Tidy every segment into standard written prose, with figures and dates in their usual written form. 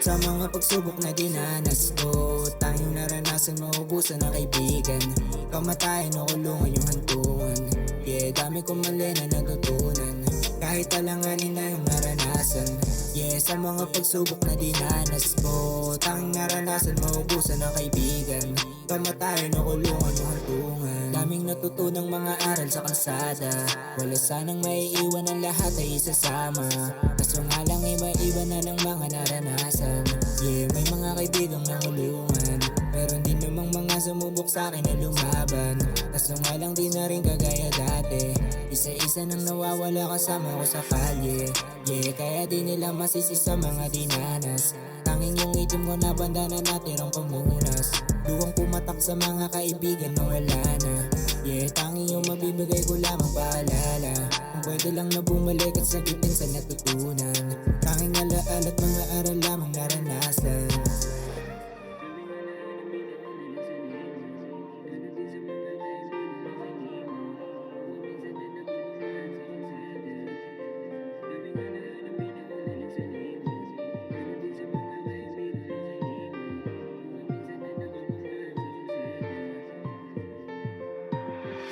Sa mga pagsubok na dinanas ko, tanging naranasan maubusan ng kaibigan. Kamatayan o kulungan yung hantungan. Yeah, dami kong mali na natutunan, kahit alanganin na yung naranasan. Yeah, sa mga pagsubok na dinanas ko, tanging naranasan maubusan ng kaibigan. Kamatayan o kulungan yung hantungan. Daming natutunang mga aral sa kalsada, wala sanang maiiwan, ang lahat ay isasama. Kaso nga lang iba-iba na ng mga naranasan. Yeah, may mga kaibigang nangulungan, meron din namang mga sumubok sa'kin na lumaban. Kaso nga lang di na rin kagaya dati, isa-isa nang nawawala kasama ko sa kalye. Yeah, kaya di nila masisi sa mga dinanas. Tanging yung itim ko na banda na natirang pamunas. Luwang pumatak sa mga kaibigan na wala na. Yeah, tanging yung mabibigay ko lamang paalala, kung pwede lang na bumalik at sagutin sa natutunan. Tanging alaala at mga aral lamang naranasan.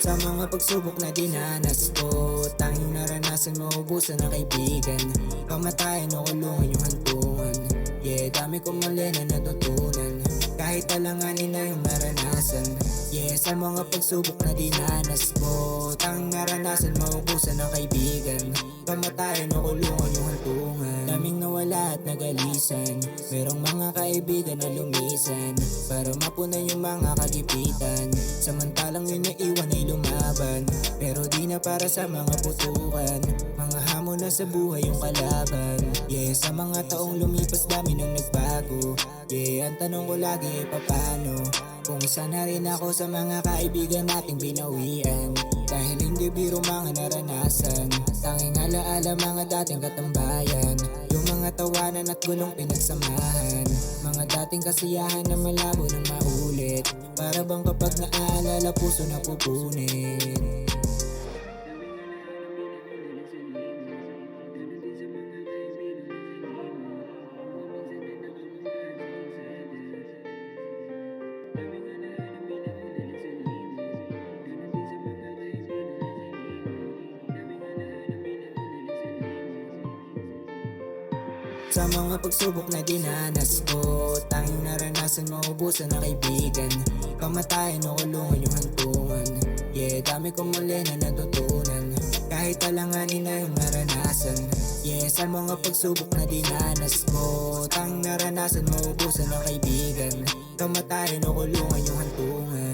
Sa mga pagsubok na dinanas ko, tanging naranasan maubusan ng kaibigan. Kamatayan o kulungan yung hantungan. Yeah, dami kong mali na natutunan, kahit alanganin na yung naranasan. Yeah, sa mga pagsubok na dinanas ko, tanging naranasan maubusan ng kaibigan. Kamatayan o kulungan yung hantungan. Daming nawala at nagalisan, merong mga kaibigan na lumisan para mapunan yung mga kagipitan. Samantalang yun na iwan ay lumaban, pero di na para sa mga putukan. Mga hamon na sa buhay yung kalaban. Yeah, sa mga taong lumipas dami nang nagbago. Yeah, ang tanong ko lagi ay papano, kung saan na rin ako sa mga kaibigan nating binawian. Dahil hindi biro mga naranasan, tanging alaala mga dating katambayan. Yung mga tawanan at gulong pinagsamahan, mga dating kasiyahan na malabo nang maulit. Para bang kapag naaalala puso na pupunit. Sa mga pagsubok na dinanas ko, tanging naranasan maubusan ng kaibigan. Kamatayan o kulungan yung hantungan. Yeah, dami kong mali na natutunan, kahit alanganin na yung naranasan. Yeah, sa mga pagsubok na dinanas ko, tanging naranasan maubusan ng kaibigan. Kamatayan o kulungan yung hantungan.